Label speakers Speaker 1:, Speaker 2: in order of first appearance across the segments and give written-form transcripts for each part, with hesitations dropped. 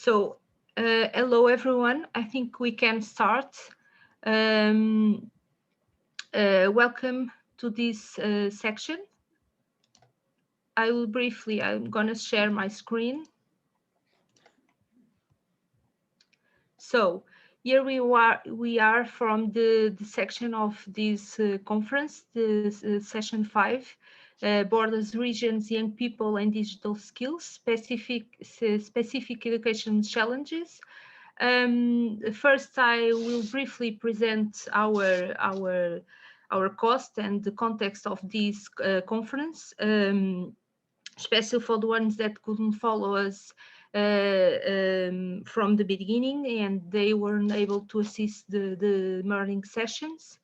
Speaker 1: So, hello everyone. I think we can start. Welcome to this section. I'm gonna share my screen. So here we are from the section of this conference, the session 5, Borders, Regions, Young People and Digital Skills, specific education challenges. First, I will briefly present our cost and the context of this conference, especially for the ones that couldn't follow us from the beginning and they weren't able to assist the morning sessions.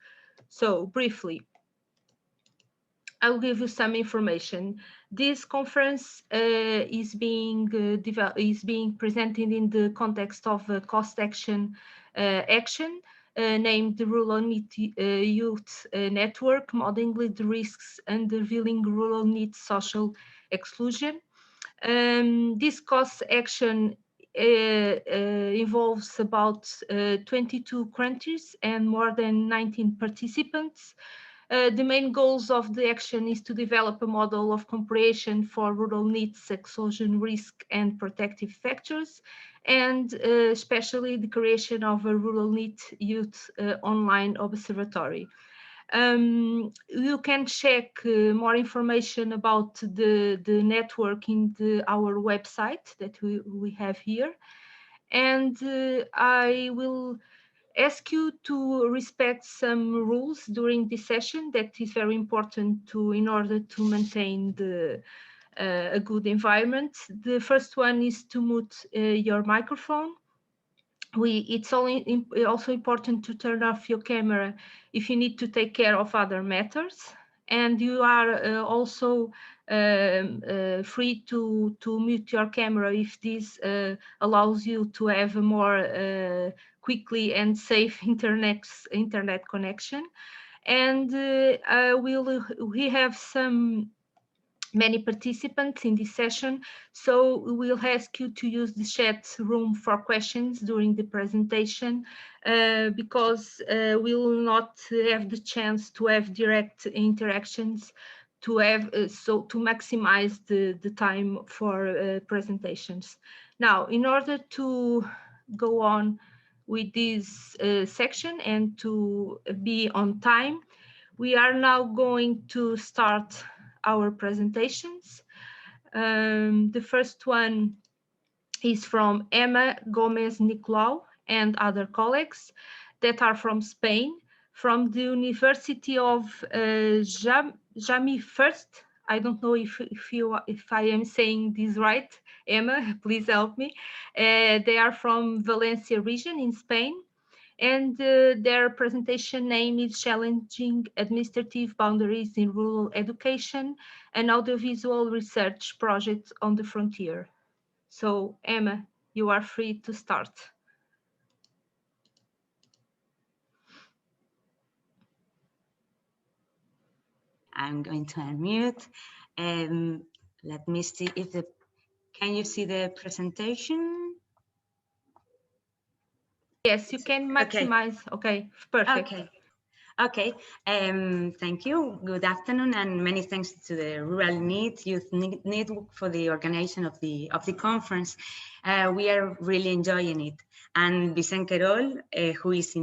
Speaker 1: So briefly, I'll give you some information. This conference is being presented in the context of a cost action named the Rural Need Youth Network, Modeling the Risks and Revealing Rural Need Social Exclusion. This cost action involves about 22 countries and more than 19 participants. The main goals of the action is to develop a model of comparison for rural needs, exclusion risk and protective factors, and especially the creation of a rural need youth online observatory. You can check more information about the network in our website that we have here. And I will ask you to respect some rules during this session that is very important in order to maintain a good environment. The first one is to mute your microphone. It's also important to turn off your camera if you need to take care of other matters. And you are also free to mute your camera if this allows you to have a more quickly and safe internet connection. And we have many participants in this session, so we will ask you to use the chat room for questions during the presentation because we will not have the chance to have direct interactions to maximize the time for presentations. Now, in order to go on with this section and to be on time, we are now going to start our presentations. The first one is from Emma, Gómez, Nicolau, and other colleagues that are from Spain, from the University of Jami First. I don't know if I am saying this right, Emma, please help me. They are from Valencia region in Spain. And their presentation name is Challenging Administrative Boundaries in Rural Education, an audiovisual research project on the frontier. So, Emma, you are free to start.
Speaker 2: I'm going to unmute. Let me see if can you see the presentation?
Speaker 1: Yes, you can maximize. Okay, perfect.
Speaker 2: Okay, thank you. Good afternoon, and many thanks to the Rural Need Youth Network for the organization of the conference. We are really enjoying it. And Vicent Querol, who is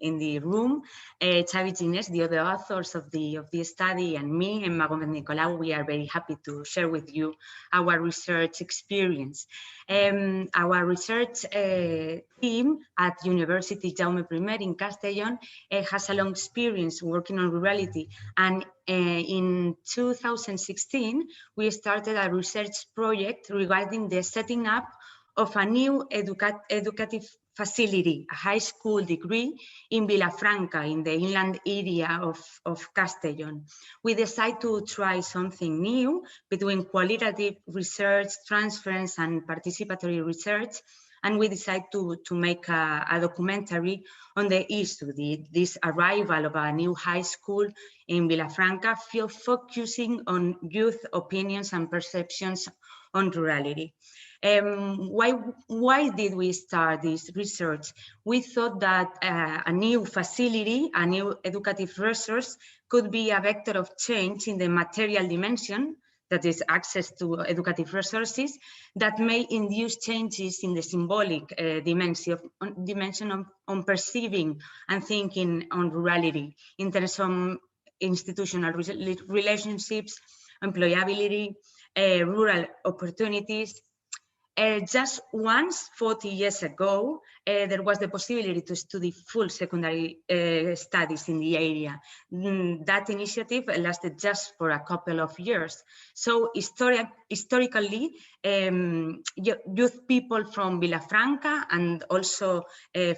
Speaker 2: in the room, Xavier, Ginés, the other authors of the study, and me and Nicolau, we are very happy to share with you our research experience. Our research team at University Jaume I in Castellón has a long experience working on rurality, and in 2016 we started a research project regarding the setting up of a new educative facility, a high school degree in Vilafranca, in the inland area of Castellón. We decided to try something new between qualitative research, transference, and participatory research, and we decided to make a documentary on the issue, this arrival of a new high school in Vilafranca, focusing on youth opinions and perceptions on rurality. Why did we start this research? We thought that a new facility, a new educative resource could be a vector of change in the material dimension, that is access to educative resources, that may induce changes in the symbolic dimension on perceiving and thinking on rurality in terms of institutional relationships, employability, rural opportunities. Just once, 40 years ago, there was the possibility to study full secondary studies in the area. That initiative lasted just for a couple of years. So historically, youth people from Vilafranca and also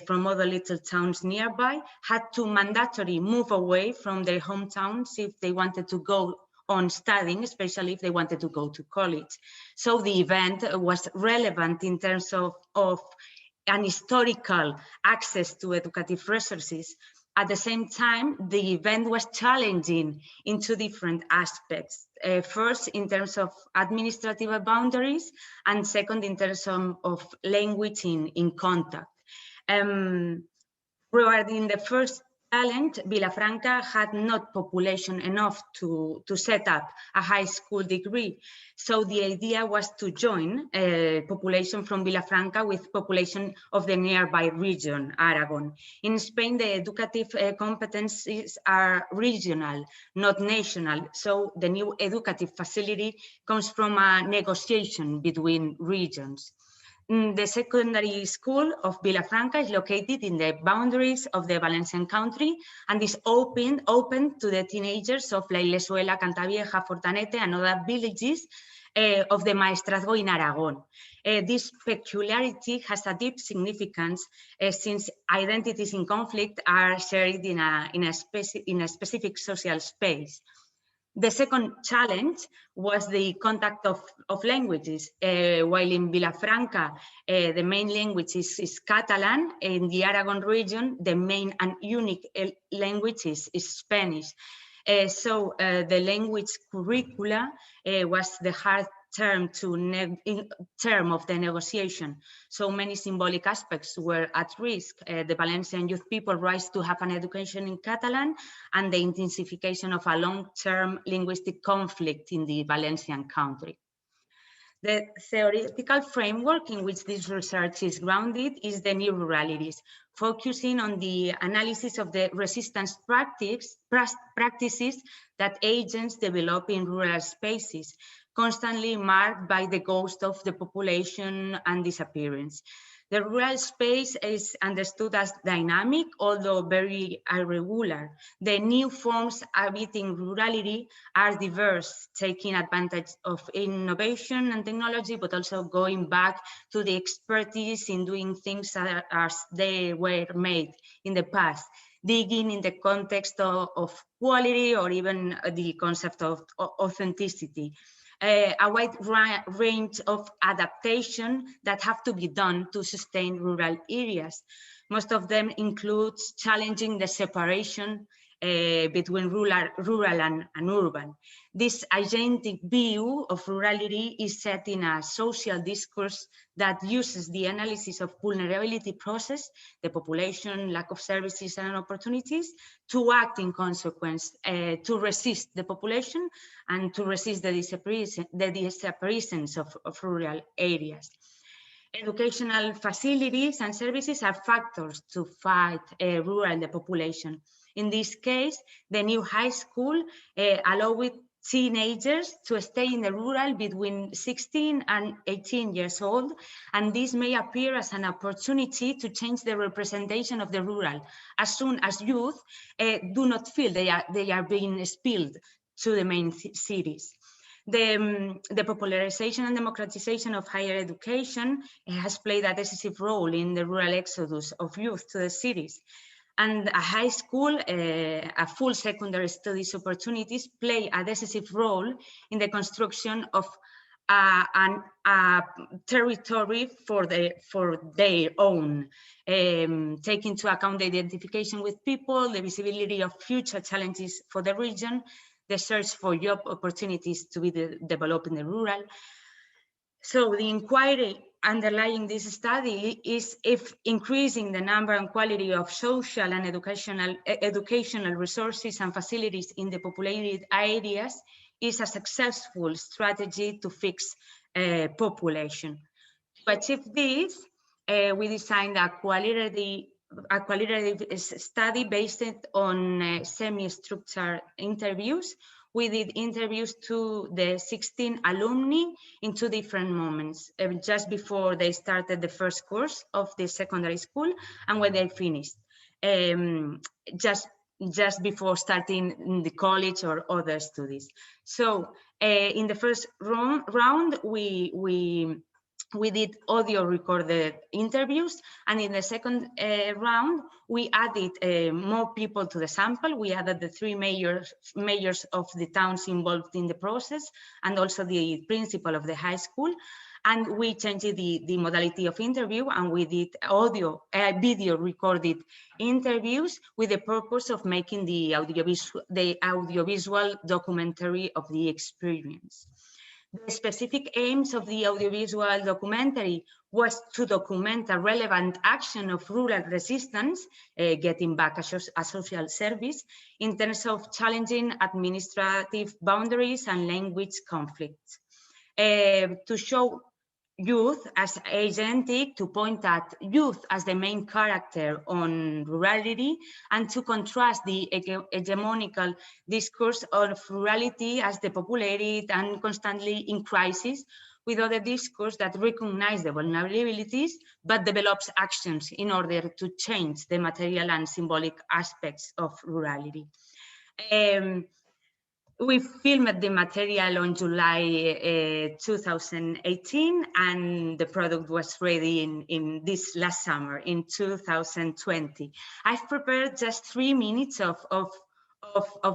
Speaker 2: from other little towns nearby had to mandatorily move away from their hometowns if they wanted to go on studying, especially if they wanted to go to college. So the event was relevant in terms of an historical access to educative resources. At the same time, the event was challenging in two different aspects. First, in terms of administrative boundaries, and second, in terms of language in contact. Regarding the first challenge, Vilafranca had not population enough to set up a high school degree. So the idea was to join population from Vilafranca with population of the nearby region, Aragon. In Spain, the educative competencies are regional, not national. So the new educative facility comes from a negotiation between regions. The secondary school of Vilafranca is located in the boundaries of the Valencian country and is open to the teenagers of La Ilesuela, Cantavieja, Fortanete, and other villages of the Maestrazgo in Aragon. This peculiarity has a deep significance since identities in conflict are shared in a specific social space. The second challenge was the contact of languages. While in Vilafranca, the main language is Catalan, in the Aragon region, the main and unique language is Spanish. So the language curricula was the hard term of the negotiation. So many symbolic aspects were at risk. The Valencian youth people rise to have an education in Catalan and the intensification of a long-term linguistic conflict in the Valencian country. The theoretical framework in which this research is grounded is the new ruralities, focusing on the analysis of the resistance practices that agents develop in rural spaces, constantly marked by the ghost of the population and disappearance. The rural space is understood as dynamic, although very irregular. The new forms habiting rurality are diverse, taking advantage of innovation and technology, but also going back to the expertise in doing things as they were made in the past, digging in the context of quality or even the concept of authenticity. A wide range of adaptation that have to be done to sustain rural areas. Most of them includes challenging the separation between rural and urban. This agentic view of rurality is set in a social discourse that uses the analysis of vulnerability process, the population, lack of services and opportunities, to act in consequence, to resist the population and to resist the disappearance of rural areas. Educational facilities and services are factors to fight rural depopulation. In this case, the new high school allowed teenagers to stay in the rural between 16 and 18 years old, and this may appear as an opportunity to change the representation of the rural, as soon as youth do not feel they are being expelled to the main cities. The popularization and democratization of higher education has played a decisive role in the rural exodus of youth to the cities. And a high school, a full secondary studies opportunities play a decisive role in the construction of a territory for their own, taking into account the identification with people, the visibility of future challenges for the region, the search for job opportunities to be developed in the rural. So the inquiry underlying this study is if increasing the number and quality of social and educational resources and facilities in the populated areas is a successful strategy to fix population. To achieve this, we designed a qualitative study based on semi-structured interviews. We did interviews to the 16 alumni in 2 different moments, just before they started the first course of the secondary school and when they finished, just before starting the college or other studies. So in the first round, we did audio recorded interviews, and in the second round we added more people to the sample. We added the 3 mayors of the towns involved in the process and also the principal of the high school, and we changed the modality of interview, and we did video recorded interviews with the purpose of making the audiovisual documentary of the experience. The specific aims of the audiovisual documentary was to document a relevant action of rural resistance, getting back a social service, in terms of challenging administrative boundaries and language conflicts. To show youth as agentic, to point at youth as the main character on rurality, and to contrast the hegemonical discourse of rurality as depopulated and constantly in crisis with other discourse that recognize the vulnerabilities but develops actions in order to change the material and symbolic aspects of rurality. We filmed the material on July 2018, and the product was ready in this last summer, in 2020. I've prepared just 3 minutes of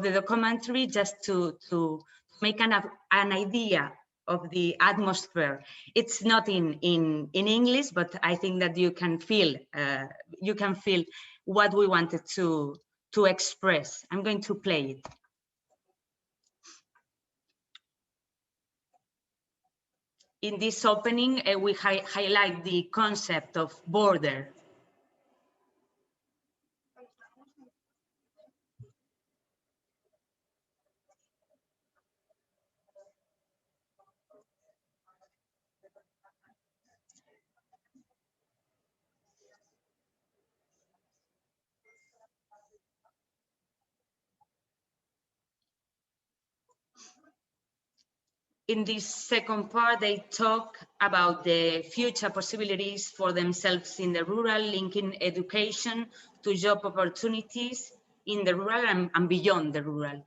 Speaker 2: the documentary just to make an idea of the atmosphere. It's not in English, but I think that you can feel what we wanted to express. I'm going to play it. In this opening, we highlight the concept of border. In this second part, they talk about the future possibilities for themselves in the rural, linking education to job opportunities in the rural and beyond the rural.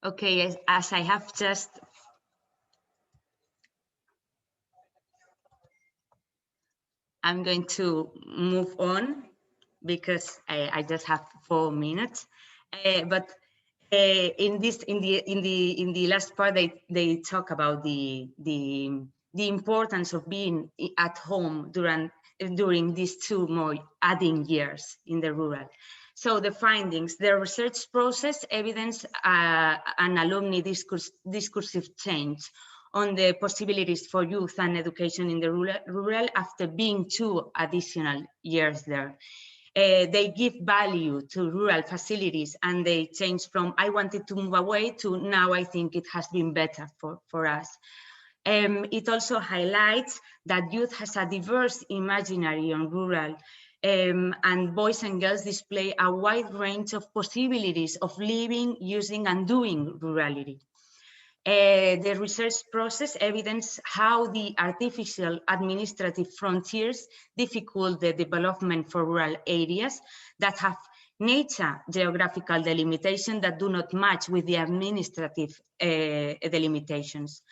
Speaker 2: Okay, as I have just I'm going to move on because I just have 4 minutes. But in the last part, they talk about the importance of being at home during these 2 more adding years in the rural. So the findings, the research process evidence an alumni discursive change on the possibilities for youth and education in the rural after being 2 additional years there. They give value to rural facilities, and they change from I wanted to move away to now I think it has been better for us. It also highlights that youth has a diverse imaginary on rural, and boys and girls display a wide range of possibilities of living, using, and doing rurality. The research process evidence how the artificial administrative frontiers difficult the development for rural areas that have nature geographical delimitation that do not match with the administrative delimitations.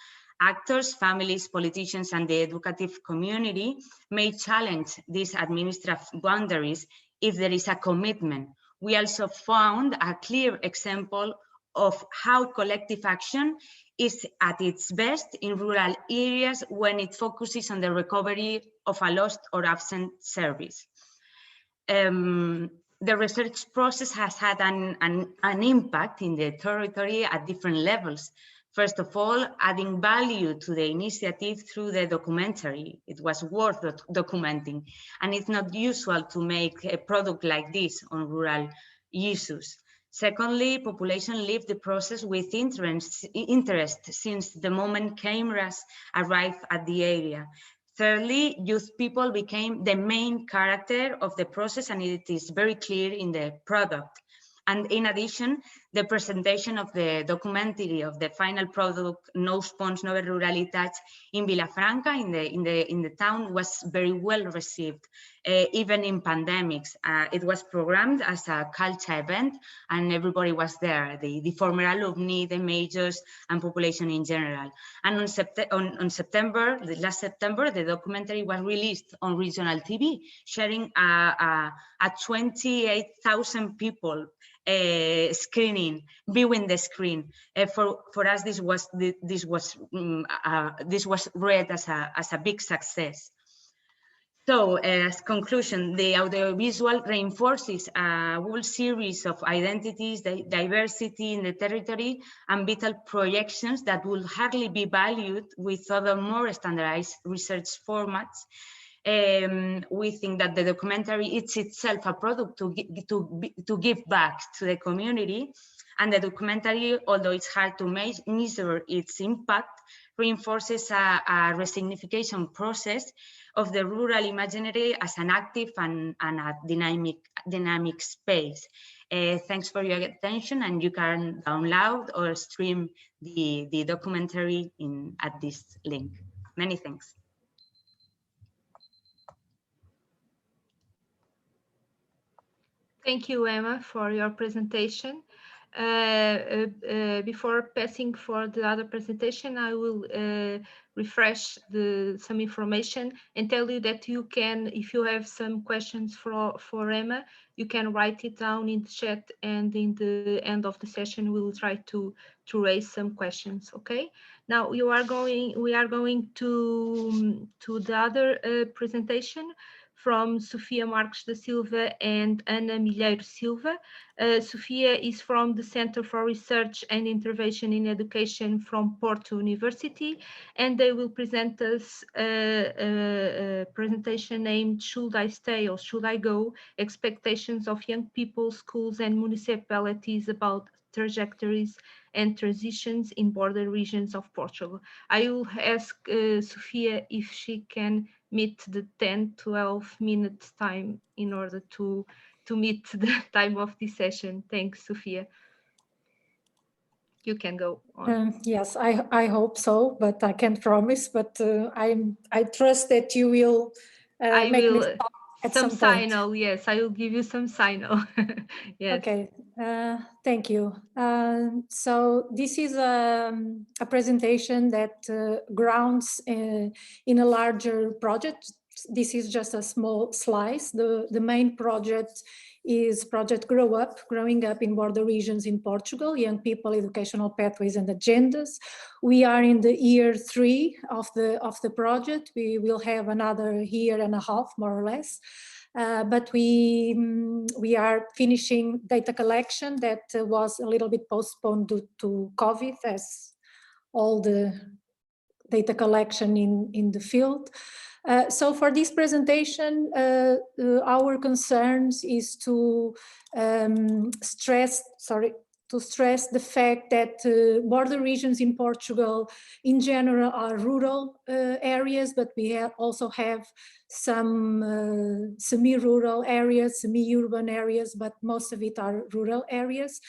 Speaker 2: Actors, families, politicians, and the educative community may challenge these administrative boundaries if there is a commitment. We also found a clear example of how collective action is at its best in rural areas when it focuses on the recovery of a lost or absent service. The research process has had an impact in the territory at different levels. First of all, adding value to the initiative through the documentary. It was worth documenting, and it's not usual to make a product like this on rural issues. Secondly, population lived the process with interest since the moment cameras arrived at the area. Thirdly, youth people became the main character of the process, and it is very clear in the product. And in addition, the presentation of the documentary of the final product, No Spons, No Ruralitats, in Vilafranca, in the town, was very well received, even in pandemics. It was programmed as a culture event, and everybody was there, the former alumni, the majors, and population in general. And on September, last September, the documentary was released on regional TV, sharing a 28,000 people screening, viewing the screen. For us, this was read as a big success. So, as conclusion, the audiovisual reinforces a whole series of identities, diversity in the territory, and vital projections that will hardly be valued with other more standardized research formats. We think that the documentary is itself a product to give back to the community, and the documentary, although it's hard to measure its impact, reinforces a resignification process of the rural imaginary as an active and a dynamic space. Thanks for your attention, and you can download or stream the documentary at this link. Many thanks.
Speaker 1: Thank you, Emma, for your presentation. Before passing for the other presentation, I will refresh some information and tell you that you can, if you have some questions for Emma, you can write it down in the chat, and in the end of the session, we will try to raise some questions. Okay. Now we are going to the other presentation from Sofia Marques da Silva and Ana Milheiro Silva. Sofia is from the Center for Research and Intervention in Education from Porto University, and they will present us a presentation named Should I Stay or Should I Go? Expectations of Young People, Schools and Municipalities about Trajectories and Transitions in Border Regions of Portugal. I will ask Sofia if she can meet the 10-12 minutes time in order to meet the time of this session. Thanks, Sofia. You can go on.
Speaker 3: Yes, I hope so, but I can't promise. But I trust that you will make me stop at some
Speaker 1: signal.
Speaker 3: point.
Speaker 1: Yes, I will give you some signal. Yes.
Speaker 3: Okay, thank you. So this is a presentation that grounds in a larger project. this is just a small slice. The main project is Project Growing Up in Border Regions in Portugal, Young People, Educational Pathways and Agendas. We are in the year 3 of the project. We will have another year and a half, more or less. But we are finishing data collection that was a little bit postponed due to COVID, as all the data collection in the field. So for this presentation, our concerns is to stress the fact that border regions in Portugal in general are rural areas, but we also have some semi-rural areas, semi-urban areas, but most of it are rural areas.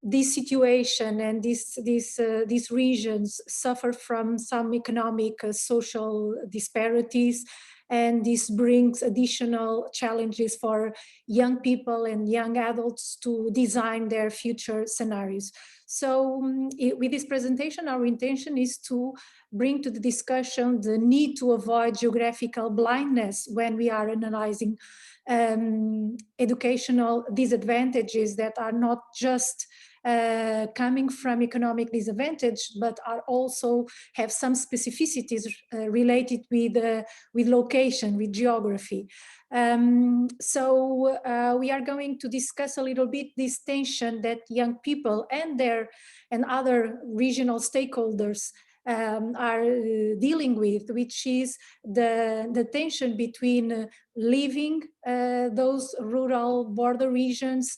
Speaker 3: This situation and these regions suffer from some economic, social disparities, and this brings additional challenges for young people and young adults to design their future scenarios. So with this presentation, our intention is to bring to the discussion the need to avoid geographical blindness when we are analyzing educational disadvantages that are not just coming from economic disadvantage, but are also have some specificities related with location, with geography. So we are going to discuss a little bit this tension that young people and other regional stakeholders are dealing with, which is the tension between leaving those rural border regions,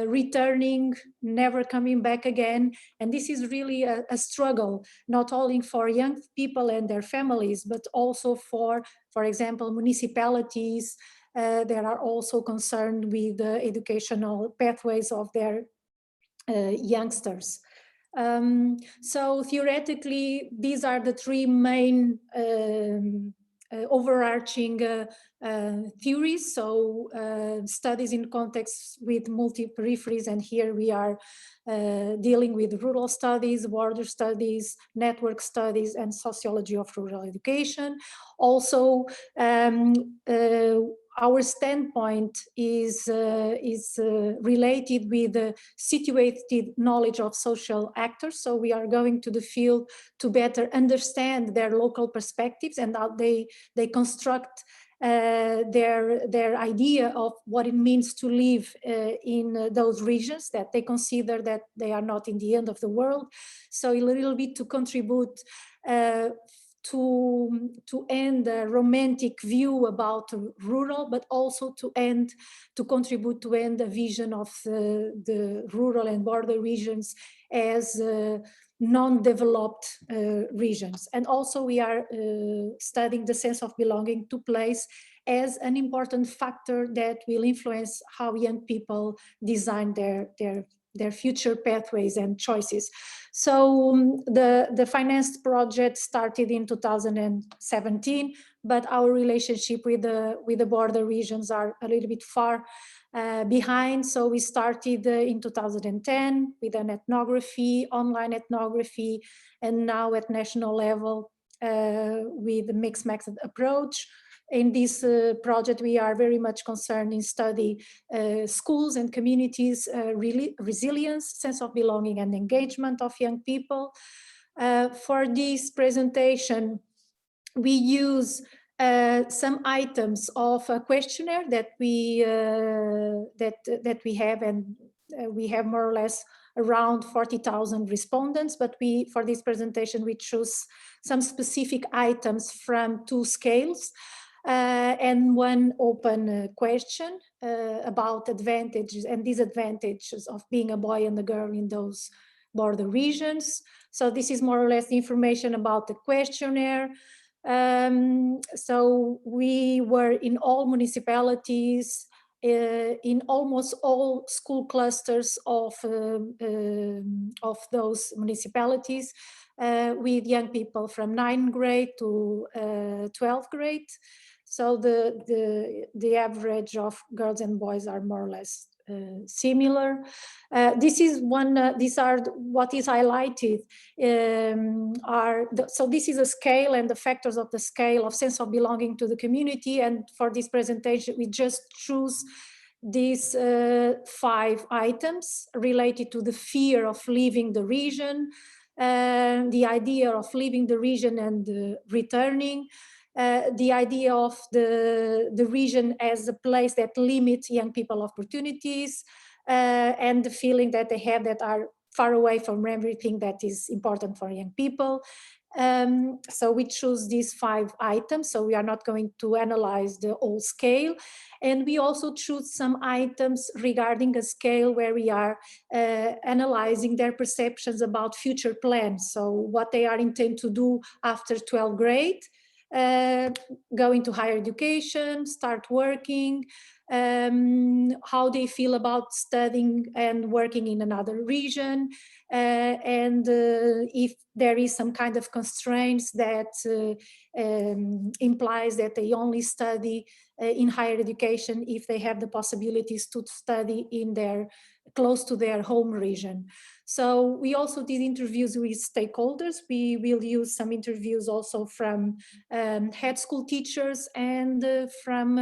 Speaker 3: returning, never coming back again. And this is really a struggle, not only for young people and their families, but also for example, municipalities that are also concerned with the educational pathways of their youngsters. So theoretically, these are the 3 main overarching theories. So studies in context with multi-peripheries, and here we are dealing with rural studies, border studies, network studies, and sociology of rural education. Also, our standpoint is related with the situated knowledge of social actors. So we are going to the field to better understand their local perspectives and how they construct their idea of what it means to live in those regions that they consider that they are not in the end of the world. So a little bit to contribute to end a romantic view about rural, but also to contribute to end a vision of the rural and border regions as non-developed regions. And also we are studying the sense of belonging to place as an important factor that will influence how young people design their future pathways and choices. So the financed project started in 2017, but our relationship with the border regions are a little bit far behind. So we started in 2010 with an ethnography, online ethnography, and now at national level with the mixed method approach. In this project, we are very much concerned in study schools and communities, resilience, sense of belonging and engagement of young people. For this presentation, we use some items of a questionnaire that we have, and we have more or less around 40,000 respondents, but for this presentation we choose some specific items from 2 scales. And 1 open question about advantages and disadvantages of being a boy and a girl in those border regions. So this is more or less the information about the questionnaire. So we were in all municipalities, in almost all school clusters of those municipalities, with young people from 9th grade to 12th grade. So the average of girls and boys are more or less similar. This is one. These are what is highlighted. So this is a scale and the factors of the scale of sense of belonging to the community. And for this presentation, we just choose these 5 items related to the fear of leaving the region, the idea of leaving the region and returning, the idea of the region as a place that limits young people opportunities, and the feeling that they have that are far away from everything that is important for young people. So we choose these 5 items, so we are not going to analyze the whole scale. And we also choose some items regarding a scale where we are analyzing their perceptions about future plans. So what they are intending to do after 12th grade, go into higher education, start working, how they feel about studying and working in another region, and if there is some kind of constraints that implies that they only study in higher education if they have the possibilities to study in close to their home region. So we also did interviews with stakeholders. We will use some interviews also from head school teachers and from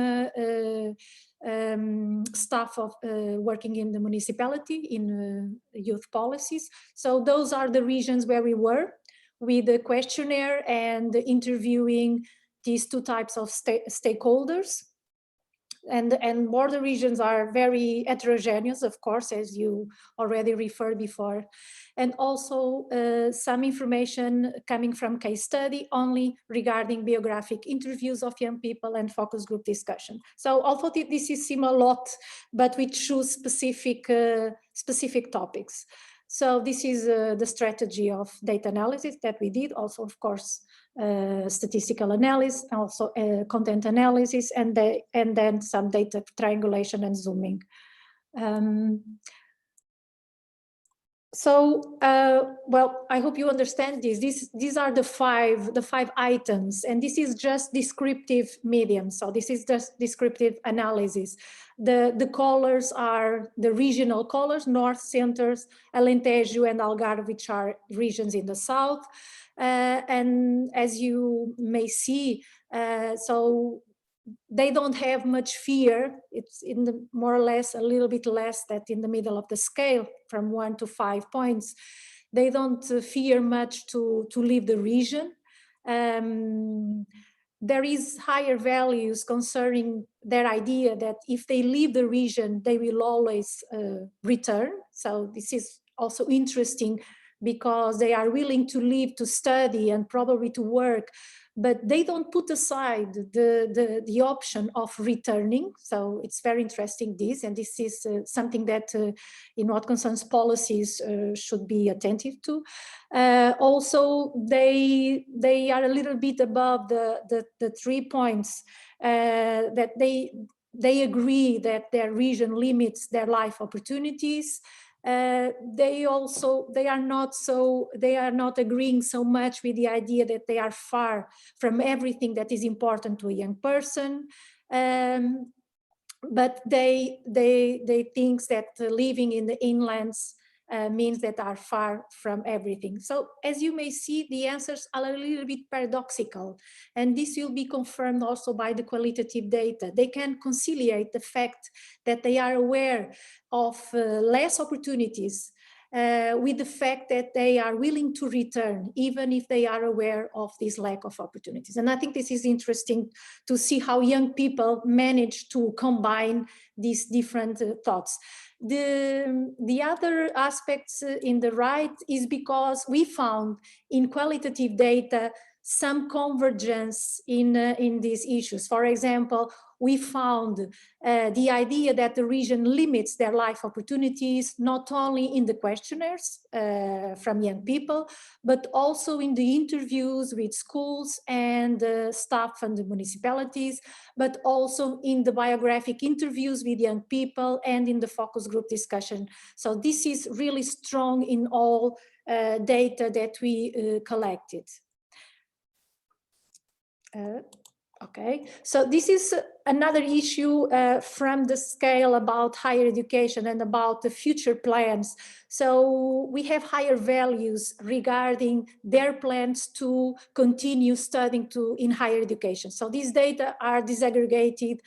Speaker 3: staff of working in the municipality in youth policies. So those are the regions where we were with the questionnaire and interviewing these 2 types of stakeholders. And border regions are very heterogeneous, of course, as you already referred before. And also some information coming from case study only regarding biographic interviews of young people and focus group discussion. So although this is similar a lot, but we choose specific topics. So this is the strategy of data analysis that we did. Also, of course, statistical analysis, also content analysis, and then some data triangulation and zooming. Well, I hope you understand this. These are the five items, and this is just descriptive medium. So this is just descriptive analysis. The colors are the regional colors: North, Centers, Alentejo, and Algarve, which are regions in the south. And as you may see, so they don't have much fear. It's in the more or less a little bit less that in the middle of the scale from 1 to 5 points. They don't fear much to leave the region. There is higher values concerning their idea that if they leave the region, they will always return. So this is also interesting because they are willing to leave to study and probably to work, but they don't put aside the option of returning. So it's very interesting this, and this is something that in what concerns policies should be attentive to. Also, they are a little bit above the 3 points that they agree that their region limits their life opportunities. They are not agreeing so much with the idea that they are far from everything that is important to a young person, but they think that living in the inlands means that are far from everything. So as you may see, the answers are a little bit paradoxical, and this will be confirmed also by the qualitative data. They can conciliate the fact that they are aware of less opportunities with the fact that they are willing to return, even if they are aware of this lack of opportunities. And I think this is interesting to see how young people manage to combine these different thoughts. The other aspects in the right is because we found in qualitative data some convergence in these issues. For example, we found the idea that the region limits their life opportunities, not only in the questionnaires from young people, but also in the interviews with schools and staff and the municipalities, but also in the biographic interviews with young people and in the focus group discussion. So this is really strong in all data that we collected. Okay, so this is another issue from the scale about higher education and about the future plans. So we have higher values regarding their plans to continue studying in higher education. So these data are disaggregated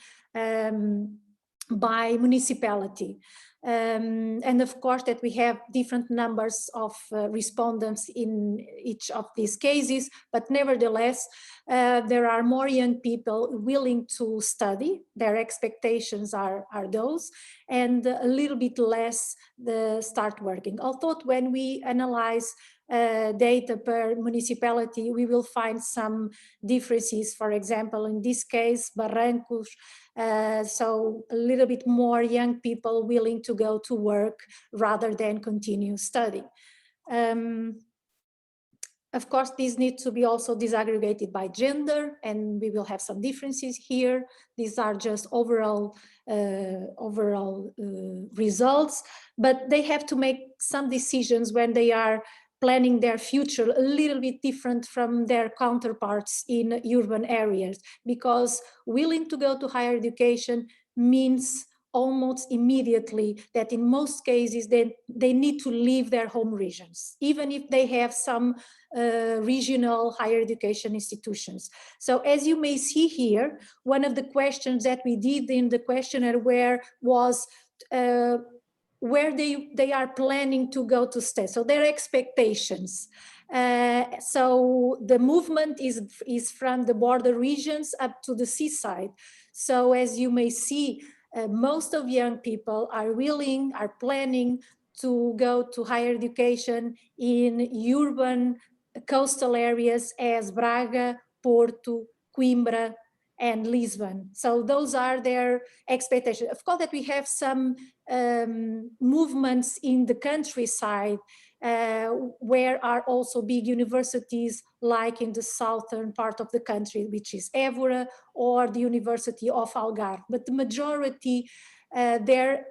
Speaker 3: by municipality. And of course that we have different numbers of respondents in each of these cases, but nevertheless, there are more young people willing to study. Their expectations are those, and a little bit less start working. Although when we analyze data per municipality, we will find some differences. For example, in this case, Barrancos, so a little bit more young people willing to go to work rather than continue studying. Of course, these need to be also disaggregated by gender, and we will have some differences here. These are just overall results, but they have to make some decisions when they are planning their future a little bit different from their counterparts in urban areas, because willing to go to higher education means almost immediately that in most cases they need to leave their home regions, even if they have some regional higher education institutions. So as you may see here, one of the questions that we did in the questionnaire was where they are planning to go to stay, so their expectations. So the movement is from the border regions up to the seaside. So as you may see, most of young people are planning to go to higher education in urban coastal areas as Braga, Porto, Coimbra, and Lisbon. So those are their expectations. Of course that we have some movements in the countryside where are also big universities, like in the southern part of the country, which is Évora, or the University of Algarve. But the majority, their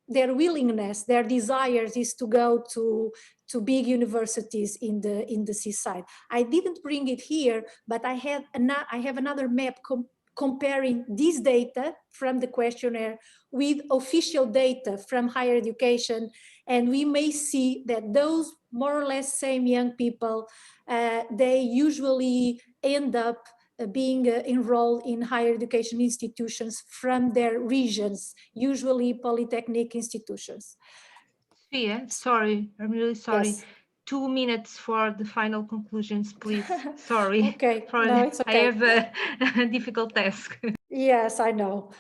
Speaker 3: willingness, their desires is to go to big universities in the seaside. I didn't bring it here, but I have another map comparing this data from the questionnaire with official data from higher education, and we may see that those more or less same young people, they usually end up being enrolled in higher education institutions from their regions, usually polytechnic institutions.
Speaker 1: Yeah, sorry, I'm really sorry.
Speaker 3: Yes.
Speaker 1: 2 minutes for the final conclusions, please. Sorry.
Speaker 3: Okay, no, it's okay.
Speaker 1: I have a difficult task.
Speaker 3: Yes, I know.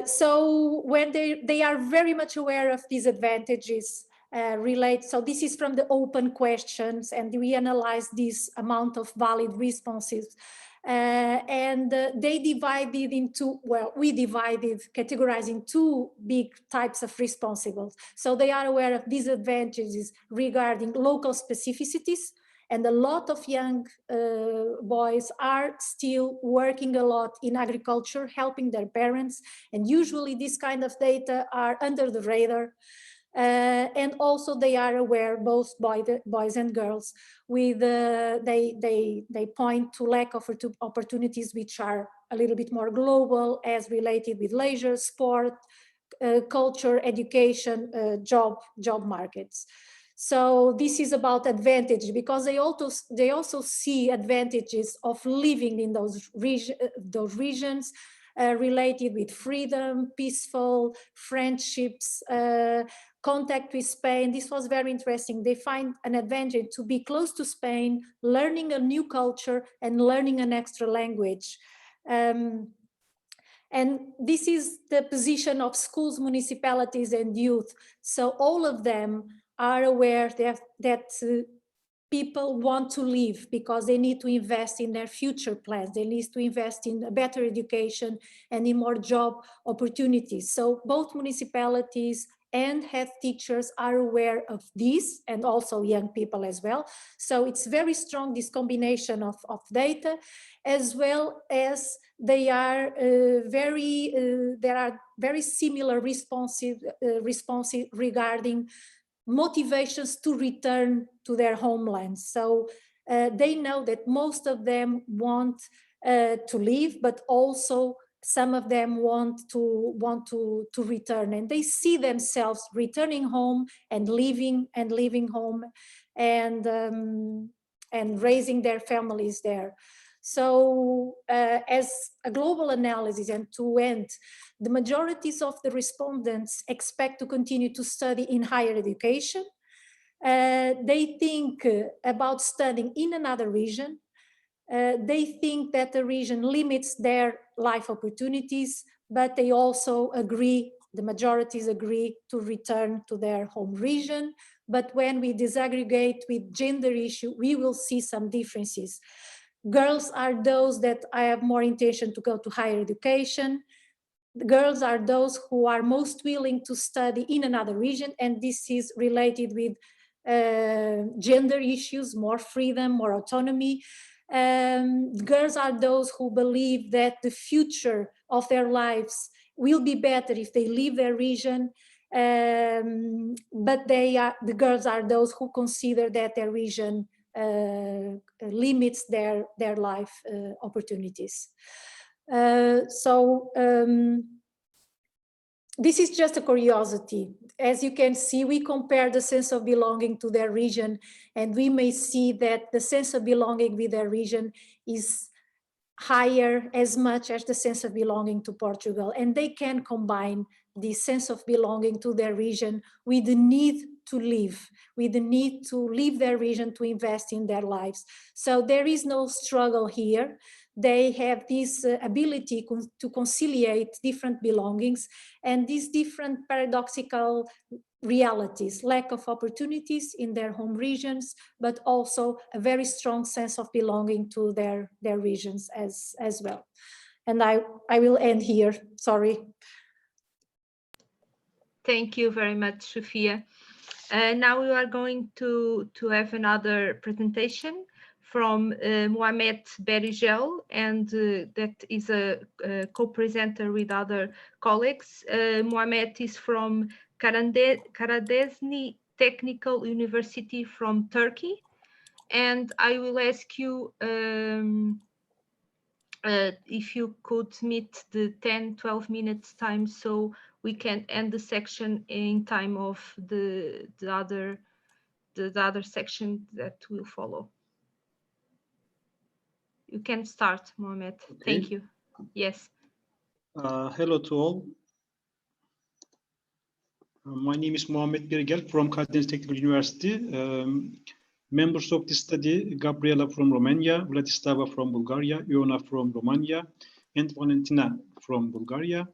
Speaker 3: So when they are very much aware of these advantages so this is from the open questions, and we analyze this amount of valid responses. And they divided into, well, we categorizing two big types of responsibles. So they are aware of these advantages regarding local specificities, and a lot of young boys are still working a lot in agriculture, helping their parents, and usually these kind of data are under the radar. And also they are aware, both boys and girls, with they point to lack of opportunities which are a little bit more global, as related with leisure, sport, culture, education, job markets. So this is about advantage, because they also see advantages of living in those regions, related with freedom, peaceful friendships, contact with Spain. This was very interesting. They find an advantage to be close to Spain, learning a new culture and learning an extra language. And this is the position of schools, municipalities, and youth. So all of them are aware that people want to leave because they need to invest in their future plans. They need to invest in a better education and in more job opportunities. So both municipalities and head teachers are aware of this, and also young people as well. So it's very strong, this combination of data, as well as they are there are very similar responses regarding motivations to return to their homelands. So they know that most of them want to leave, but also some of them want to return, and they see themselves returning home and living home and raising their families there. So as a global analysis, and to end, the majorities of the respondents expect to continue to study in higher education. They think about studying in another region. They think that the region limits their life opportunities, but they also agree, the majorities agree, to return to their home region. But when we disaggregate with gender issue, we will see some differences. Girls are those that I have more intention to go to higher education. The girls are those who are most willing to study in another region, and this is related with gender issues, more freedom, more autonomy. Girls are those who believe that the future of their lives will be better if they leave their region, but the girls are those who consider that their region limits their life opportunities. This is just a curiosity. As you can see, we compare the sense of belonging to their region, and we may see that the sense of belonging with their region is higher as much as the sense of belonging to Portugal. And they can combine the sense of belonging to their region with the need to live, with the need to leave their region to invest in their lives. So there is no struggle here. They have this ability to conciliate different belongings and these different paradoxical realities, lack of opportunities in their home regions, but also a very strong sense of belonging to their regions as well. And I will end here, sorry.
Speaker 1: Thank you very much, Sofia. Now we are going to have another presentation from Muhammet Berigel, and that is a co-presenter with other colleagues. Muhammet is from Karadesni Technical University from Turkey, and I will ask you if you could meet the 10-12 minutes time so we can end the section in time of the other section that will follow. You can start, Muhammet. Okay. Thank you. Yes.
Speaker 4: Hello to all. My name is Muhammet Berigel from Karadeniz Technical University. Members of this study, Gabriela from Romania, Vladislava from Bulgaria, Ioana from Romania, and Valentina from Bulgaria.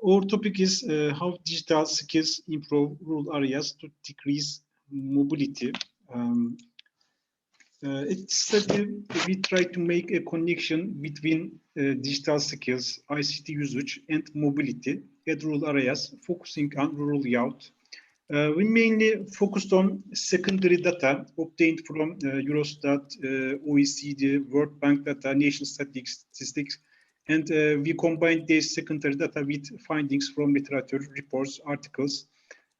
Speaker 4: Our topic is how digital skills improve rural areas to decrease mobility. In this study, we try to make a connection between digital skills, ICT usage, and mobility at rural areas, focusing on rural youth. We mainly focused on secondary data obtained from Eurostat, OECD, World Bank data, national statistics, and we combined this secondary data with findings from literature, reports, articles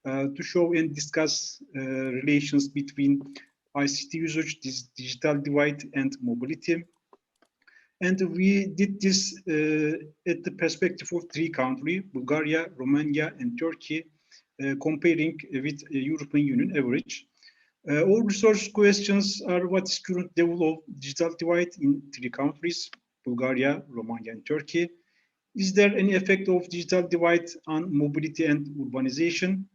Speaker 4: to show and discuss relations between ICT usage, digital divide, and mobility. And we did this at the perspective of 3 countries, Bulgaria, Romania, and Turkey, comparing with European Union average. All research questions are: what is current level of digital divide in 3 countries, Bulgaria, Romania, and Turkey? Is there any effect of digital divide on mobility and urbanization?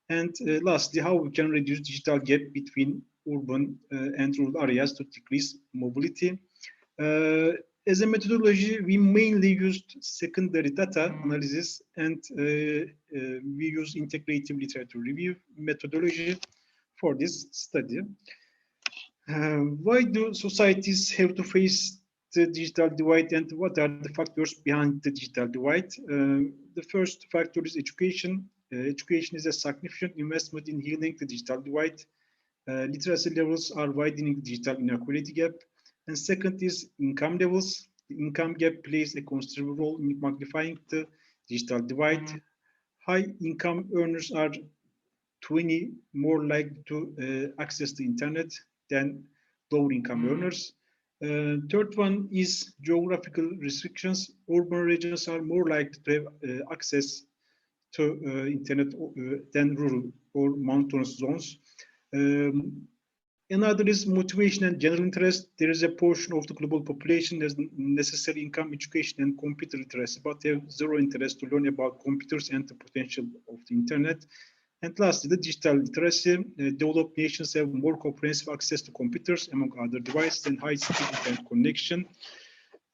Speaker 4: And lastly, how we can reduce digital gap between urban and rural areas to decrease mobility? As a methodology, we mainly used secondary data analysis, and we use integrative literature review methodology for this study. Why do societies have to face the digital divide, and what are the factors behind the digital divide? The first factor is education. Education is a significant investment in healing the digital divide. Literacy levels are widening the digital inequality gap. And second is income levels. The income gap plays a considerable role in magnifying the digital divide. High income earners are 20 more likely to access the internet than lower income earners. Third one is geographical restrictions. Urban regions are more likely to have access to internet than rural or mountainous zones. Another is motivation and general interest. There is a portion of the global population that has necessary income, education, and computer literacy, but they have zero interest to learn about computers and the potential of the internet. And lastly, the digital literacy. Developed nations have more comprehensive access to computers, among other devices, and high-speed internet connection.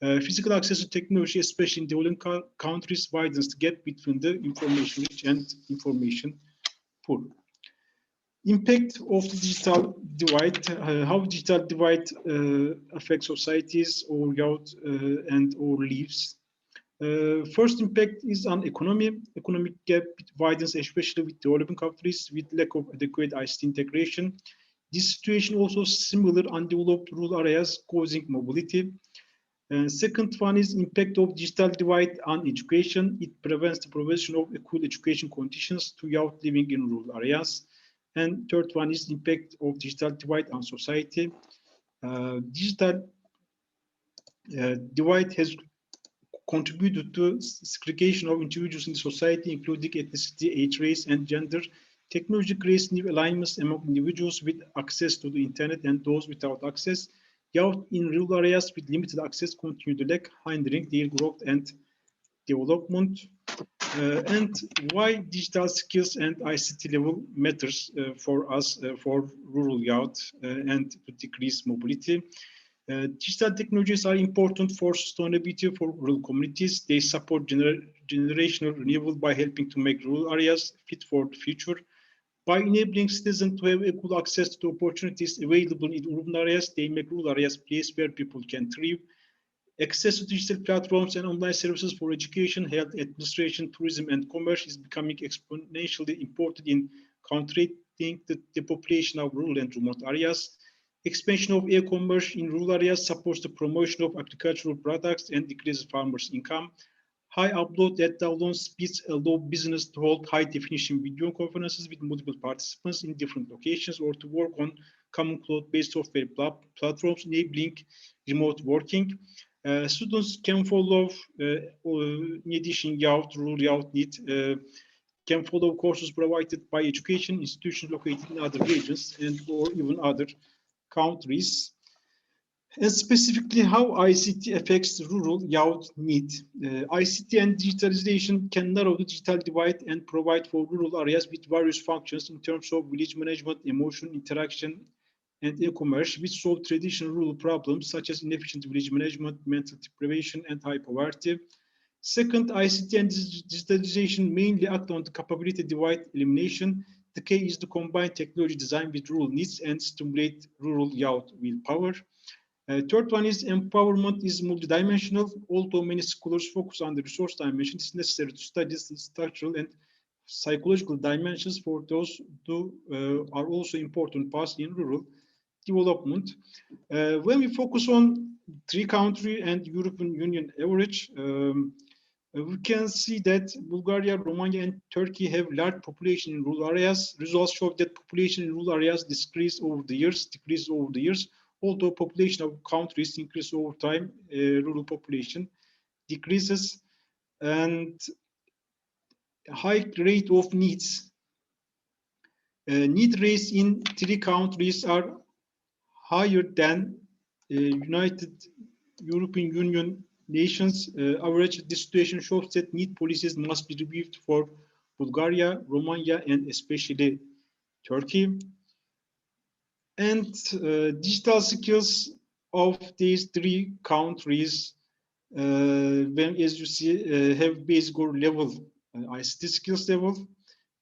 Speaker 4: Physical access to technology, especially in developing countries, widens the gap between the information rich and information poor. Impact of the digital divide, how digital divide affects societies or youth and or lives. First impact is on economy. Economic gap widens, especially with developing countries with lack of adequate ICT integration. This situation also similar undeveloped rural areas, causing mobility. Second one is impact of digital divide on education. It prevents the provision of equal education conditions to youth living in rural areas. And third one is impact of digital divide on society. Digital divide has contributed to segregation of individuals in society, including ethnicity, age, race, and gender. Technology creates new alignments among individuals with access to the internet and those without access. Youth in rural areas with limited access continue to lack, hindering their growth and development. And why digital skills and ICT level matters for us, for rural youth, and to decrease mobility. Digital technologies are important for sustainability for rural communities. They support generational renewal by helping to make rural areas fit for the future. By enabling citizens to have equal access to opportunities available in urban areas, they make rural areas a place where people can thrive. Access to digital platforms and online services for education, health, administration, tourism, and commerce is becoming exponentially important in countering the depopulation of rural and remote areas. Expansion of e-commerce in rural areas supports the promotion of agricultural products and decreases farmers' income. High upload and download speeds allow business to hold high-definition video conferences with multiple participants in different locations or to work on common cloud-based software platforms, enabling remote working. Students can follow, in addition, rural youth need, can follow courses provided by education institutions located in other regions and or even other countries. And specifically how ICT affects rural youth need. ICT and digitalization can narrow the digital divide and provide for rural areas with various functions in terms of village management, emotion, interaction, and e-commerce, which solve traditional rural problems such as inefficient village management, mental deprivation, and high poverty. Second, ICT and digitalization mainly act on the capability divide elimination. The key is to combine technology design with rural needs and stimulate rural youth willpower. Third one is empowerment is multidimensional. Although many scholars focus on the resource dimension, it's necessary to study the structural and psychological dimensions for those who are also important parts in rural development. When we focus on three-country and European Union average, we can see that Bulgaria, Romania, and Turkey have large population in rural areas. Results show that population in rural areas decreases over the years. Although population of countries increase over time, rural population decreases, and high rate of needs. Need rates in three countries are higher than United European Union nations average. This situation shows that need policies must be reviewed for Bulgaria, Romania, and especially Turkey. And digital skills of these three countries, when, as you see, have basic or level ICT skills level,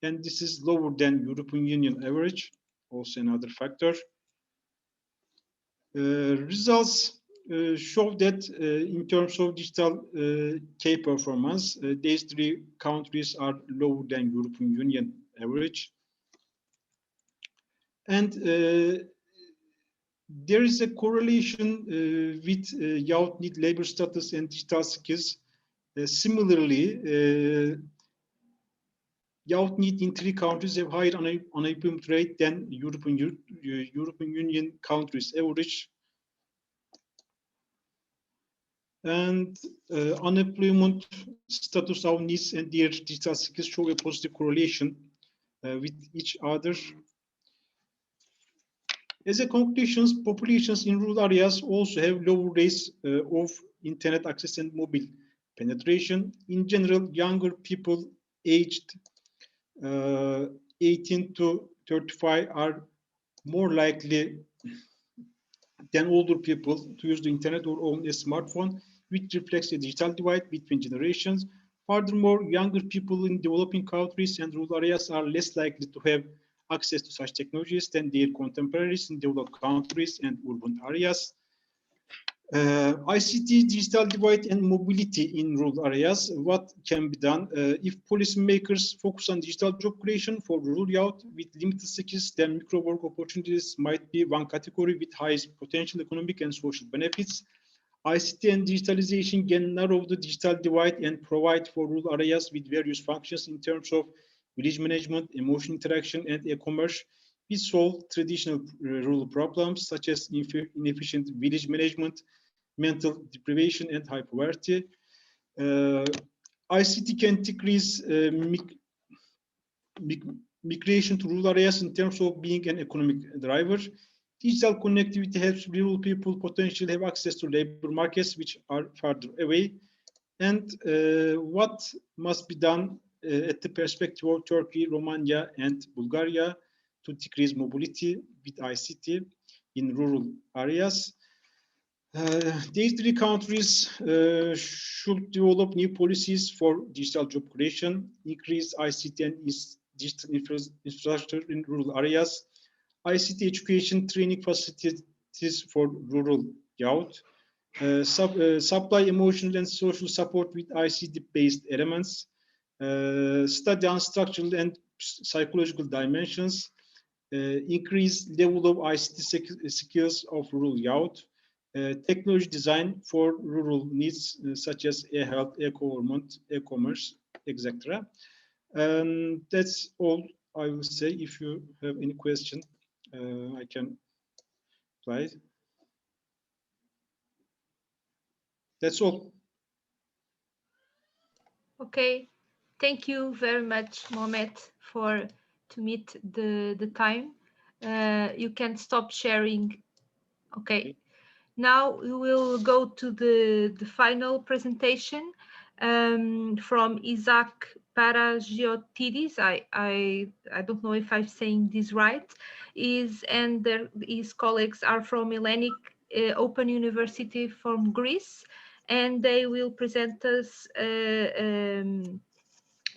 Speaker 4: and this is lower than European Union average, also another factor. Results show that in terms of digital K performance, these three countries are lower than European Union average. And there is a correlation with youth need labor status and digital skills. Similarly, youth need in three countries have higher unemployment rate than European Union countries average. and unemployment status of needs and their digital skills show a positive correlation with each other. As a conclusion, populations in rural areas also have lower rates of internet access and mobile penetration. In general, younger people aged 18 to 35 are more likely than older people to use the internet or own a smartphone, which reflects a digital divide between generations. Furthermore, younger people in developing countries and rural areas are less likely to have access to such technologies than their contemporaries in developed countries and urban areas. ICT, digital divide and mobility in rural areas. What can be done? If policymakers focus on digital job creation for rural youth with limited skills, then micro-work opportunities might be one category with highest potential economic and social benefits. ICT and digitalization can narrow the digital divide and provide for rural areas with various functions in terms of village management, emotional interaction, and e-commerce. We solve traditional rural problems such as inefficient village management, mental deprivation, and high poverty. ICT can decrease migration to rural areas in terms of being an economic driver. Digital connectivity helps rural people potentially have access to labor markets which are farther away. And what must be done at the perspective of Turkey, Romania, and Bulgaria to decrease mobility with ICT in rural areas? These three countries should develop new policies for digital job creation, increase ICT and digital infrastructure in rural areas, ICT education training facilities for rural youth, supply emotional and social support with ICT-based elements, study on structural and psychological dimensions, increase level of ICT skills of rural youth, technology design for rural needs such as e-health, e-government, e-commerce, etc. That's all I will say. If you have any question, I can reply. That's all.
Speaker 1: Okay, thank you very much, Muhammet, to meet the time. You can stop sharing. Okay. Now we will go to the final presentation from Isaak Panagiotidis. I don't know if I'm saying this right. His colleagues are from Hellenic Open University from Greece, and they will present us a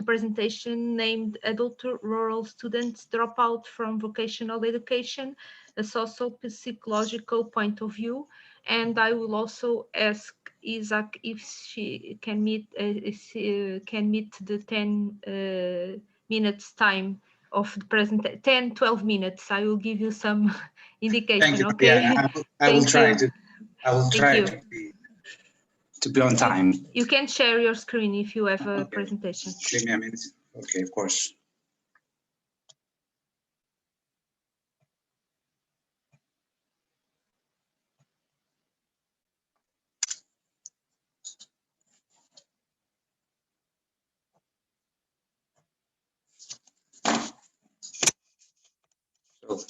Speaker 1: presentation named Adult Rural Students Dropout from Vocational Education, a socio-psychological point of view. And I will also ask Isaak if she can meet the 10 minutes time of the presentation. 10-12 minutes. I will give you some indication.
Speaker 5: Thank you.
Speaker 1: Okay.
Speaker 5: Yeah, I will try to be on time.
Speaker 1: You can share your screen if you have a presentation.
Speaker 5: Give me a minute. Okay, of course. So,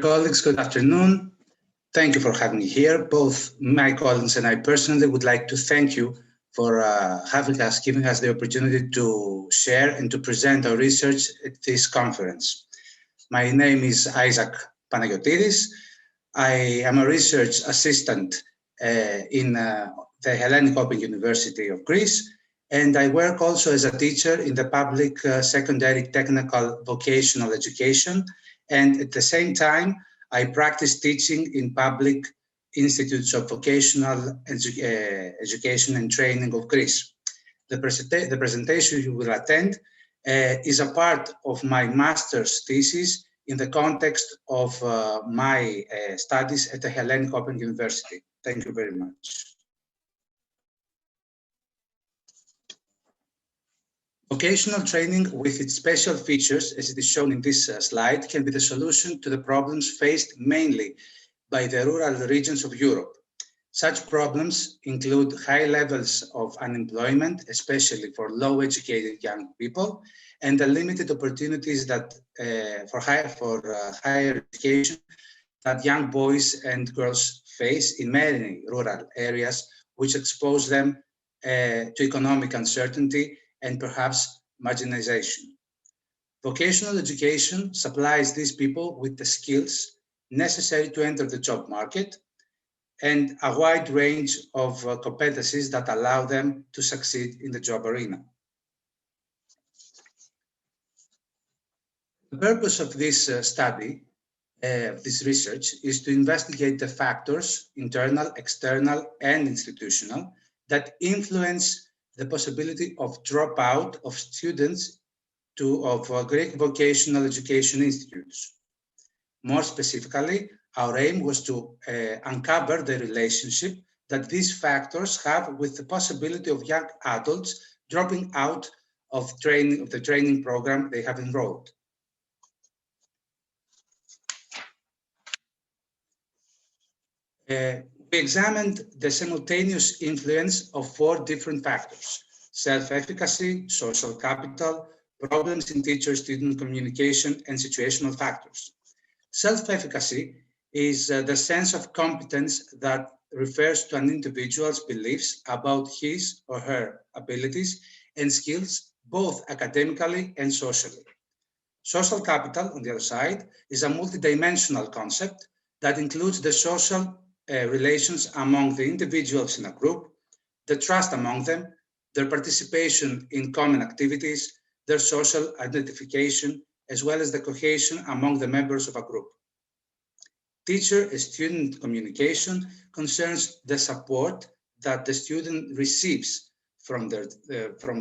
Speaker 5: colleagues, good afternoon. Thank you for having me here. Both my colleagues and I personally would like to thank you for giving us the opportunity to share and to present our research at this conference. My name is Isaak Panagiotidis. I am a research assistant in the Hellenic Open University of Greece, and I work also as a teacher in the public secondary technical vocational education, and at the same time, I practice teaching in public institutes of vocational education and training of Greece. The presentation you will attend is a part of my master's thesis in the context of my studies at the Hellenic Open University. Thank you very much. Vocational training with its special features, as it is shown in this slide, can be the solution to the problems faced mainly by the rural regions of Europe. Such problems include high levels of unemployment, especially for low-educated young people, and the limited opportunities that for higher education that young boys and girls face in many rural areas, which expose them to economic uncertainty and perhaps marginalization. Vocational education supplies these people with the skills necessary to enter the job market and a wide range of competencies that allow them to succeed in the job arena. The purpose of this study, this research, is to investigate the factors, internal, external, and institutional, that influence the possibility of dropout of students of Greek vocational education institutes. More specifically, our aim was to uncover the relationship that these factors have with the possibility of young adults dropping out of the training program they have enrolled. We examined the simultaneous influence of 4 different factors: self-efficacy, social capital, problems in teacher-student communication, and situational factors. Self-efficacy is the sense of competence that refers to an individual's beliefs about his or her abilities and skills, both academically and socially. Social capital, on the other side, is a multidimensional concept that includes the social relations among the individuals in a group, the trust among them, their participation in common activities, their social identification, as well as the cohesion among the members of a group. Teacher-student communication concerns the support that the student receives from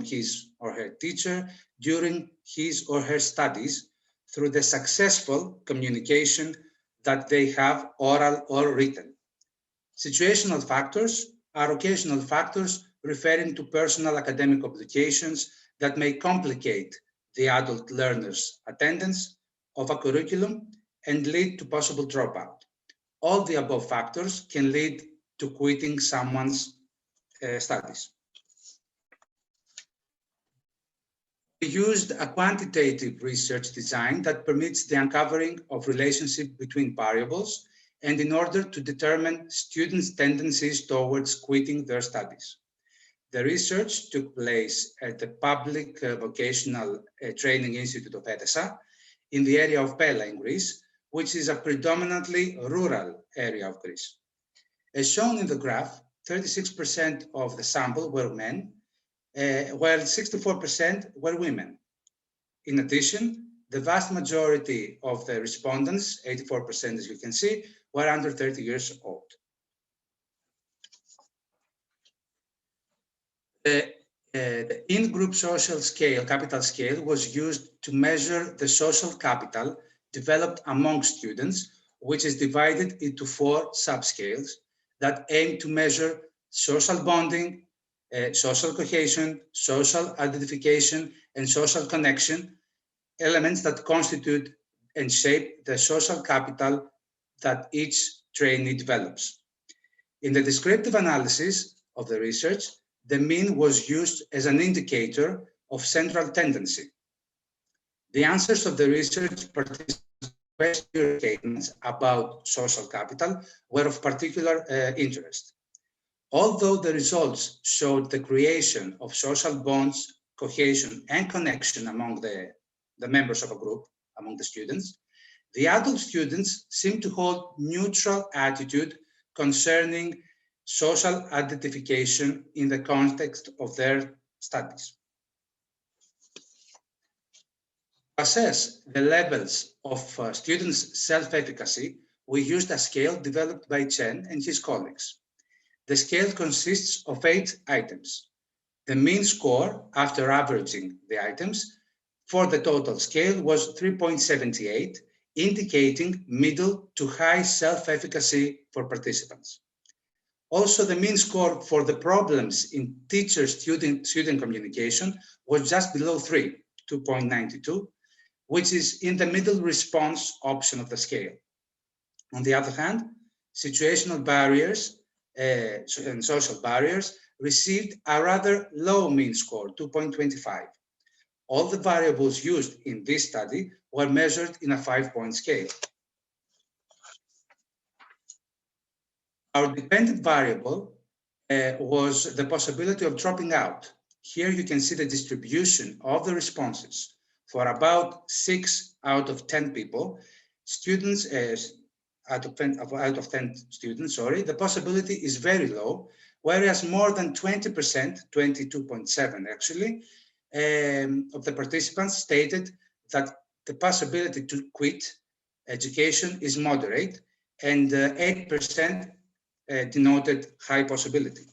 Speaker 5: his or her teacher during his or her studies through the successful communication that they have, oral or written. Situational factors are occasional factors referring to personal academic obligations that may complicate the adult learner's attendance of a curriculum and lead to possible dropout. All the above factors can lead to quitting someone's studies. We used a quantitative research design that permits the uncovering of relationship between variables and in order to determine students' tendencies towards quitting their studies. The research took place at the Public Vocational Training Institute of ETESA in the area of Pella in Greece, which is a predominantly rural area of Greece. As shown in the graph, 36% of the sample were men, while 64% were women. In addition, the vast majority of the respondents, 84% as you can see, were under 30 years old. The in-group social scale, capital scale, was used to measure the social capital developed among students, which is divided into 4 subscales that aim to measure social bonding, social cohesion, social identification, and social connection, elements that constitute and shape the social capital that each trainee develops. In the descriptive analysis of the research, the mean was used as an indicator of central tendency. The answers of the research participants' statements about social capital were of particular interest. Although the results showed the creation of social bonds, cohesion, and connection among the members of a group, among the students, the adult students seem to hold neutral attitude concerning social identification in the context of their studies. To assess the levels of students' self-efficacy, we used a scale developed by Chen and his colleagues. The scale consists of 8 items. The mean score, after averaging the items, for the total scale was 3.78, indicating middle to high self-efficacy for participants. Also, the mean score for the problems in teacher-student communication was just below 3, 2.92, which is in the middle response option of the scale. On the other hand, situational barriers and social barriers received a rather low mean score, 2.25. All the variables used in this study were measured in a 5-point scale. Our dependent variable was the possibility of dropping out. Here you can see the distribution of the responses. For about 6 out of 10 people, students, out of 10 students, the possibility is very low, whereas more than 20%, 22.7 actually, of the participants stated that the possibility to quit education is moderate, and 8% denoted high possibility.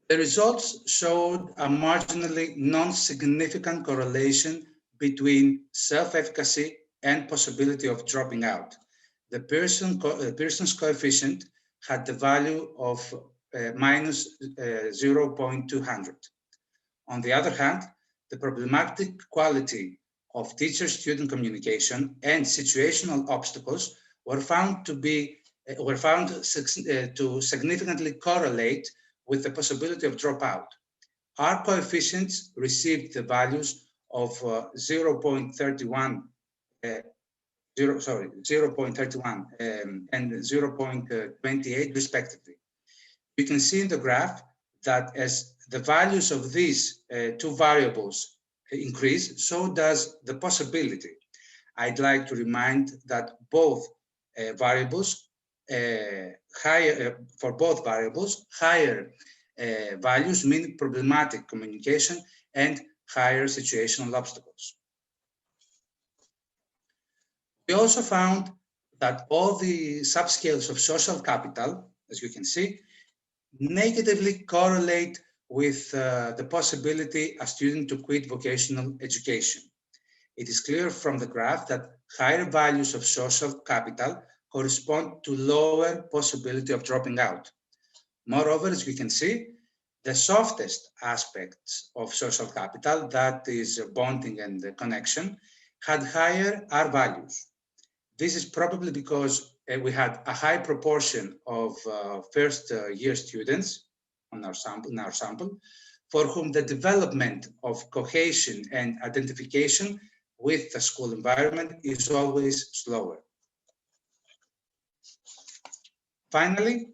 Speaker 5: The results showed a marginally non-significant correlation between self-efficacy and possibility of dropping out. The Pearson's coefficient had the value of minus 0.200. On the other hand, the problematic quality of teacher-student communication and situational obstacles were found to significantly correlate with the possibility of dropout. Our coefficients received the values of 0.31 and 0.28 respectively. You can see in the graph that as the values of these two variables increase, so does the possibility. I'd like to remind that both variables, for both variables, higher values mean problematic communication and higher situational obstacles. We also found that all the subscales of social capital, as you can see, negatively correlate with the possibility a student to quit vocational education. It is clear from the graph that higher values of social capital correspond to lower possibility of dropping out. Moreover, as we can see, the softest aspects of social capital, that is bonding and the connection, had higher R values. This is probably because we had a high proportion of first-year students in our sample, for whom the development of cohesion and identification with the school environment is always slower. Finally,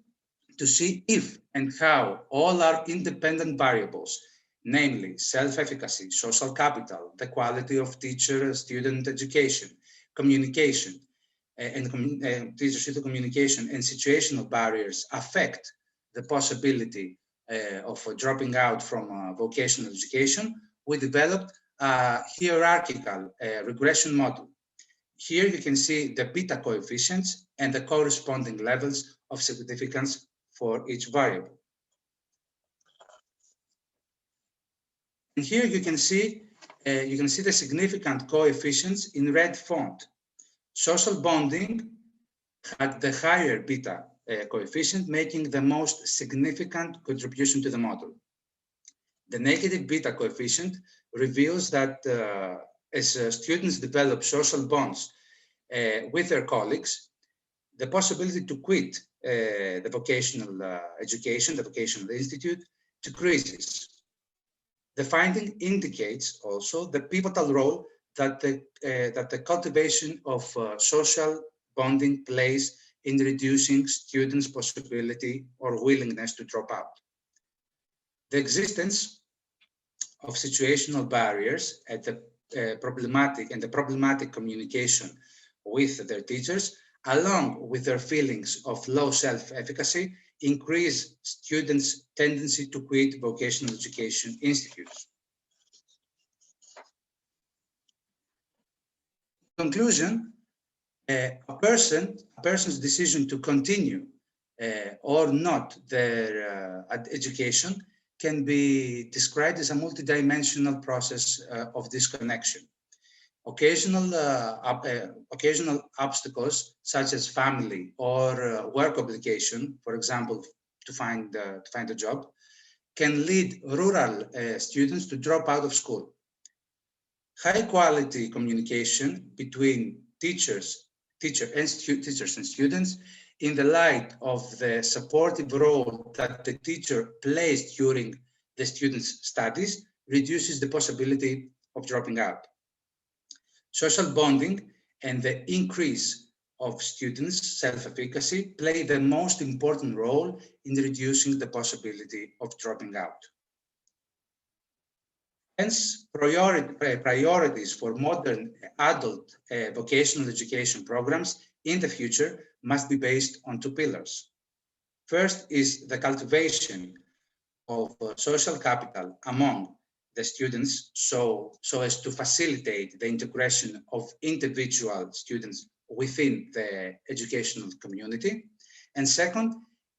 Speaker 5: to see if and how all our independent variables, namely self-efficacy, social capital, the quality of teacher-student education, communication, and teacher-student communication and situational barriers affect the possibility of dropping out from vocational education, we developed a hierarchical regression model. Here you can see the beta coefficients and the corresponding levels of significance for each variable. And here you can see the significant coefficients in red font. Social bonding had the higher beta coefficient, making the most significant contribution to the model. The negative beta coefficient reveals that as students develop social bonds with their colleagues, the possibility to quit the vocational education, the vocational institute, decreases. The finding indicates also the pivotal role that the cultivation of social bonding plays in reducing students' possibility or willingness to drop out. The existence of situational barriers at the problematic communication with their teachers, along with their feelings of low self-efficacy, increase students' tendency to quit vocational education institutes. In conclusion, a person's decision to continue or not their education can be described as a multidimensional process of disconnection. Occasional obstacles such as family or work obligation, for example, to find a job, can lead rural students to drop out of school. High quality communication between teachers teachers and students in the light of the supportive role that the teacher plays during the student's studies reduces the possibility of dropping out. Social bonding and the increase of students' self-efficacy play the most important role in reducing the possibility of dropping out. Hence, priorities for modern adult vocational education programs in the future must be based on two pillars. First is the cultivation of social capital among the students so as to facilitate the integration of individual students within the educational community. And second,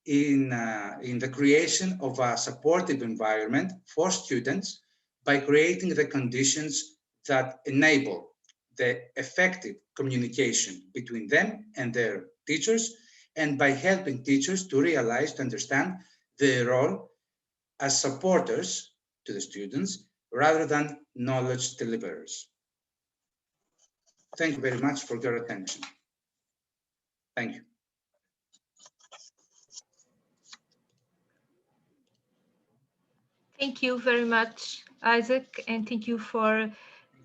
Speaker 5: in the creation of a supportive environment for students by creating the conditions that enable the effective communication between them and their teachers, and by helping teachers to realize, to understand their role as supporters to the students rather than knowledge deliverers. Thank you very much for your attention. Thank you.
Speaker 1: Thank you very much, Isaac, and thank you for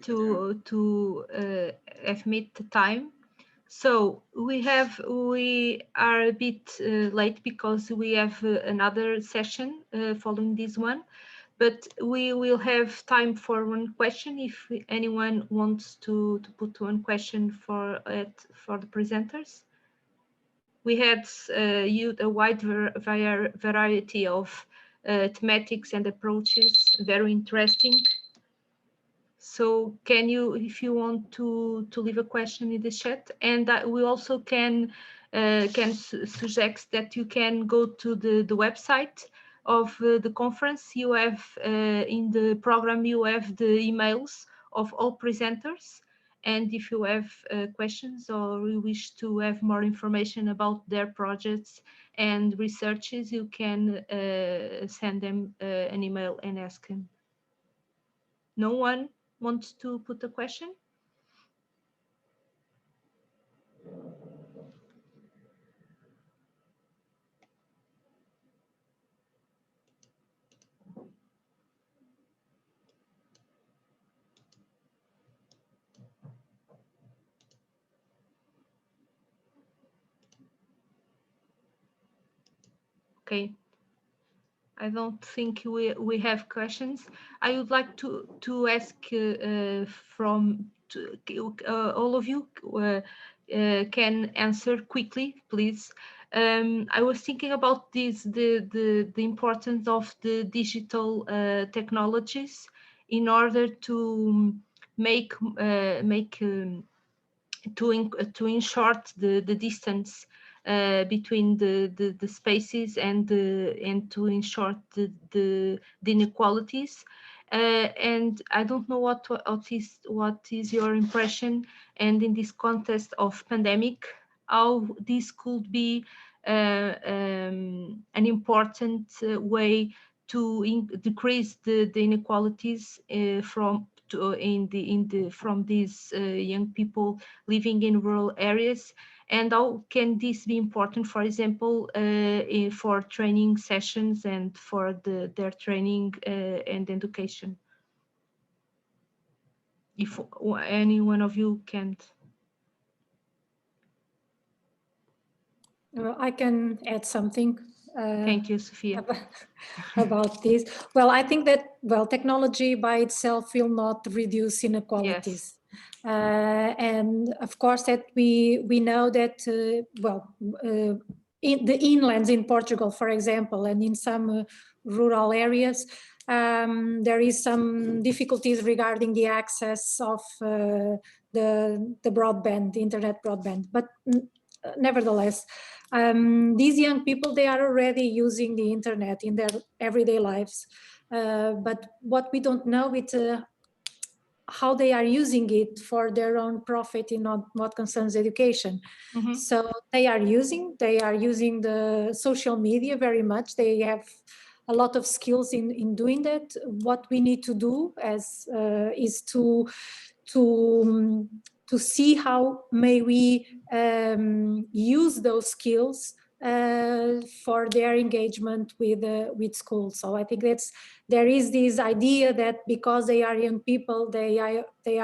Speaker 1: to have made the time. So we are a bit late because we have another session following this one, but we will have time for one question if anyone wants to put one question for the presenters. We had a wide variety of thematics and approaches, very interesting. So can you, if you want to leave a question in the chat, and we also can suggest that you can go to the website of the conference. You have in the program, you have the emails of all presenters. And if you have questions or you wish to have more information about their projects and researches, you can send them an email and ask them. No one wants to put a question? Okay. I don't think we have questions. I would like to ask all of you can answer quickly, please. I was thinking about the importance of the digital technologies in order to to enshort the distance between the spaces and to ensure the inequalities, and I don't know what is your impression, and in this context of pandemic, how this could be an important way to decrease the inequalities from these young people living in rural areas, and how can this be important, for example, for training sessions and for their training and education? If any one of you can.
Speaker 3: I can add something.
Speaker 1: Thank you, Sofia.
Speaker 3: About this. Well, I think that, well, technology by itself will not reduce inequalities. Yes. And of course that we know that, in the inlands in Portugal, for example, and in some rural areas, there is some difficulties regarding the access of the broadband, the internet broadband. But nevertheless, these young people, they are already using the internet in their everyday lives. But what we don't know is how they are using it for their own profit in what concerns education. Mm-hmm. So they are using the social media very much. They have a lot of skills in doing that. What we need to do is to to see how may we use those skills for their engagement with schools. So I think there is this idea that because they are young people, they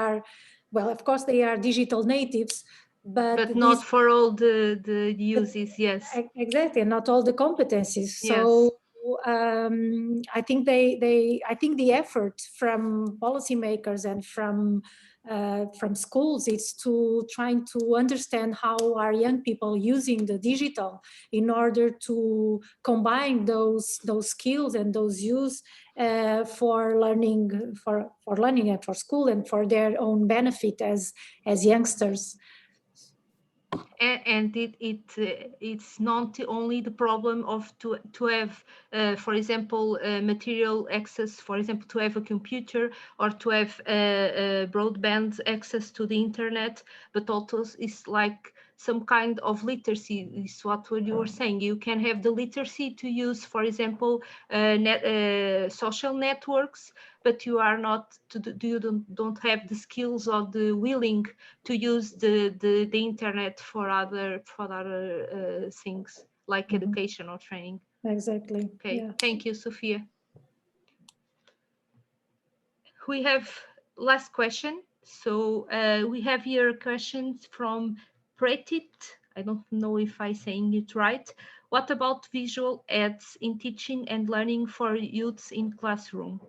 Speaker 3: are well, of course they are digital natives, but
Speaker 1: not for all the uses. Yes,
Speaker 3: exactly, not all the competencies.
Speaker 1: Yes.
Speaker 3: So I think I think the effort from policymakers and from schools is to trying to understand how are young people using the digital in order to combine those skills and those use for learning and for school and for their own benefit as youngsters.
Speaker 1: And it's not only the problem of to have, for example, material access, for example, to have a computer or to have broadband access to the internet, but also it's like some kind of literacy. Is what you were saying. You can have the literacy to use, for example, social networks, but you are not you don't have the skills or the willing to use the internet for other things like education or training.
Speaker 3: Exactly.
Speaker 1: Okay,
Speaker 3: yeah.
Speaker 1: Thank you, Sofia. We have last question. So we have here questions from Pretit. I don't know if I'm saying it right. What about visual aids in teaching and learning for youths in classroom?